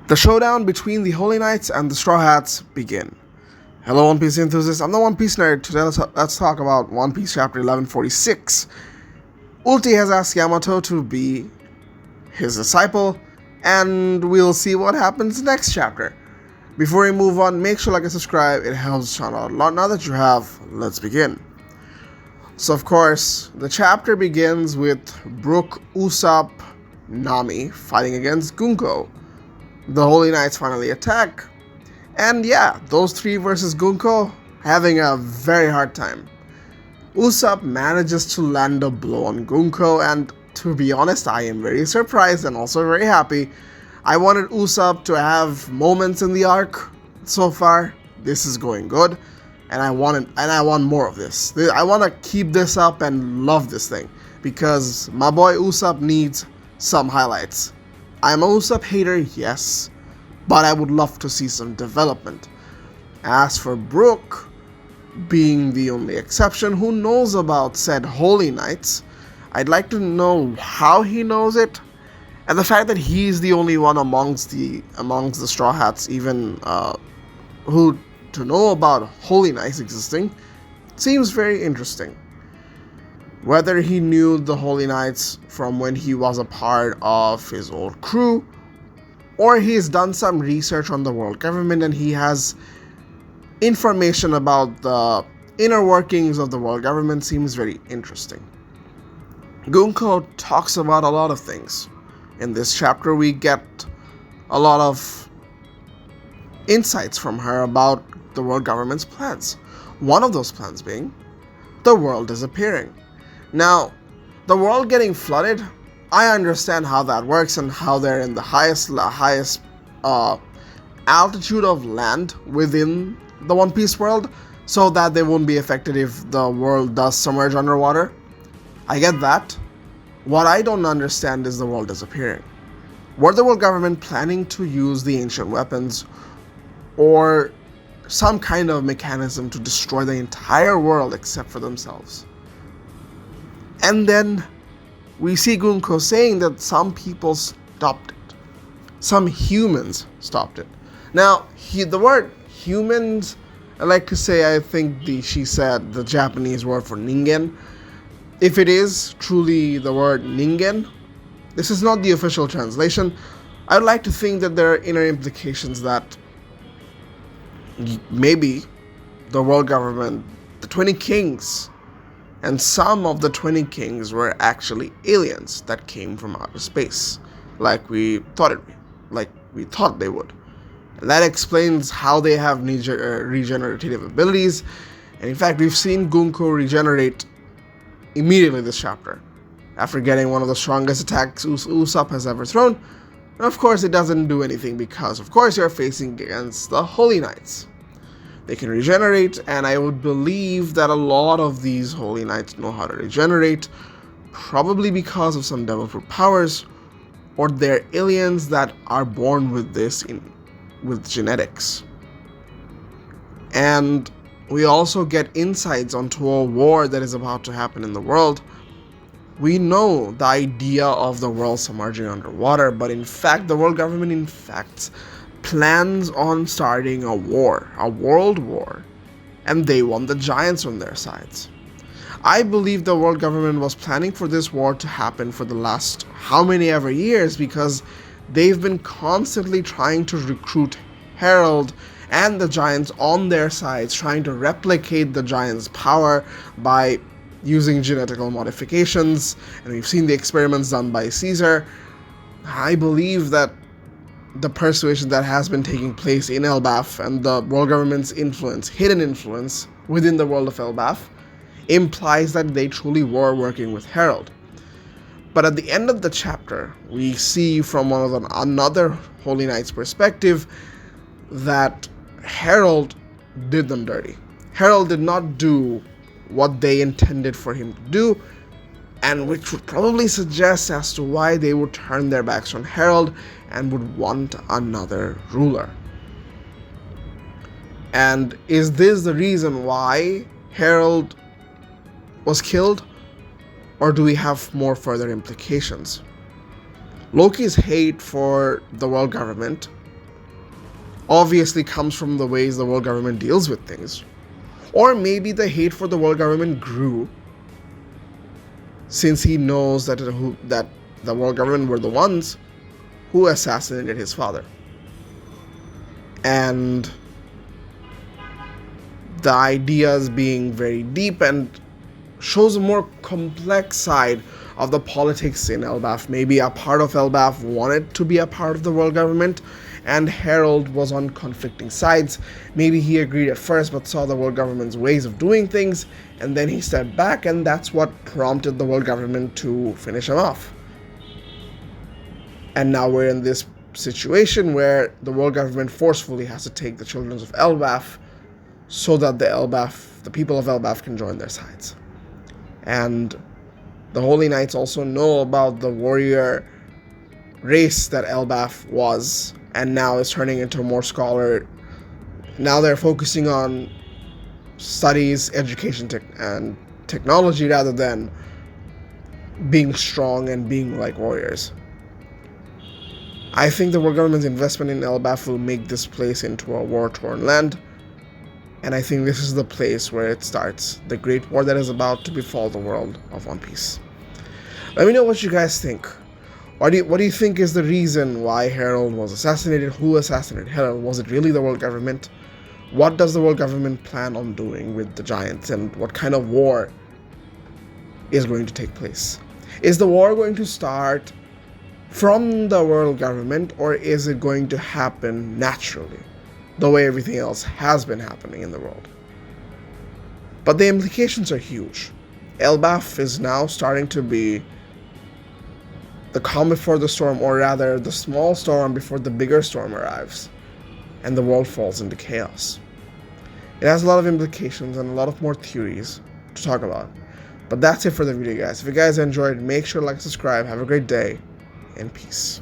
The showdown between the Holy Knights and the Straw Hats begin. Hello One Piece enthusiasts, I'm the One Piece nerd. Today let's talk about One Piece chapter 1146. Ulti has asked Yamato to be his disciple, and we'll see what happens next chapter. Before we move on, make sure to like and subscribe, it helps the channel out a lot. Now that you have, let's begin. So of course, the chapter begins with Brook, Usopp, Nami fighting against Gunko. The Holy Knights finally attack, and yeah, those three versus Gunko having a very hard time. Usopp manages to land a blow on Gunko, and to be honest, I am very surprised and also very happy. I wanted Usopp to have moments in the arc. So far, this is going good, and I want more of this. I want to keep this up and love this thing, because my boy Usopp needs some highlights. I'm a Usopp hater, yes, but I would love to see some development. As for Brook, being the only exception who knows about said Holy Knights, I'd like to know how he knows it, and the fact that he's the only one amongst the Straw Hats even who to know about Holy Knights existing seems very interesting. Whether he knew the Holy Knights from when he was a part of his old crew, or he's done some research on the world government and he has information about the inner workings of the world government, seems very interesting. Gunko talks about a lot of things. In this chapter, we get a lot of insights from her about the world government's plans. One of those plans being the world disappearing. Now, the world getting flooded, I understand how that works and how they're in the highest altitude of land within the One Piece world, so that they won't be affected if the world does submerge underwater. I get that. What I don't understand is the world disappearing. Were the world government planning to use the ancient weapons or some kind of mechanism to destroy the entire world except for themselves? And then we see Gunko saying that some people stopped it. Some humans stopped it. Now, the word humans, I like to say, I think she said the Japanese word for ningen. If it is truly the word ningen, this is not the official translation. I'd like to think that there are inner implications that maybe the world government, the 20 kings, and some of the 20 kings were actually aliens that came from outer space, like we thought they would. And that explains how they have regenerative abilities. And in fact, we've seen Gunko regenerate immediately this chapter, after getting one of the strongest attacks Usopp has ever thrown. And of course, it doesn't do anything because, of course, you're facing against the Holy Knights. They can regenerate, and I would believe that a lot of these Holy Knights know how to regenerate, probably because of some devil fruit powers, or they're aliens that are born with this with genetics. And we also get insights onto a war that is about to happen in the world. We know the idea of the world submerging underwater, but in fact, the world government plans on starting a war, a world war, and they want the giants on their sides. I believe the world government was planning for this war to happen for the last how many ever years, because they've been constantly trying to recruit Herald and the giants on their sides, trying to replicate the giants' power by using genetical modifications, and we've seen the experiments done by Caesar. I believe that the persuasion that has been taking place in Elbaf and the world government's influence, hidden influence within the world of Elbaf, implies that they truly were working with Herald. But at the end of the chapter, we see from another Holy Knight's perspective that Herald did them dirty. Herald did not do what they intended for him to do, and which would probably suggest as to why they would turn their backs on Herald and would want another ruler. And is this the reason why Herald was killed, or do we have more further implications? Loki's hate for the world government obviously comes from the ways the world government deals with things. Or maybe the hate for the world government grew since he knows that the world government were the ones who assassinated his father. And the ideas being very deep and shows a more complex side of the politics in Elbaf. Maybe a part of Elbaf wanted to be a part of the world government, and Harold was on conflicting sides. Maybe he agreed at first but saw the world government's ways of doing things, and then he stepped back, and that's what prompted the world government to finish him off. And now we're in this situation where the world government forcefully has to take the children of Elbaf so that the people of Elbaf can join their sides. And the Holy Knights also know about the warrior race that Elbaf was, and now is turning into more scholar. Now they're focusing on studies, education, and technology rather than being strong and being like warriors. I think the world government's investment in Elbaf will make this place into a war-torn land, and I think this is the place where it starts, the great war that is about to befall the world of One Piece. Let me know what you guys think. What do you think is the reason why Harold was assassinated? Who assassinated Harold? Was it really the world government? What does the world government plan on doing with the giants, and what kind of war is going to take place? Is the war going to start from the world government, or is it going to happen naturally, the way everything else has been happening in the world? But the implications are huge. Elbaf is now starting to be the calm before the storm, or rather the small storm before the bigger storm arrives, and the world falls into chaos. It has a lot of implications and a lot of more theories to talk about. But that's it for the video, guys. If you guys enjoyed, make sure to like, subscribe. Have a great day, and peace.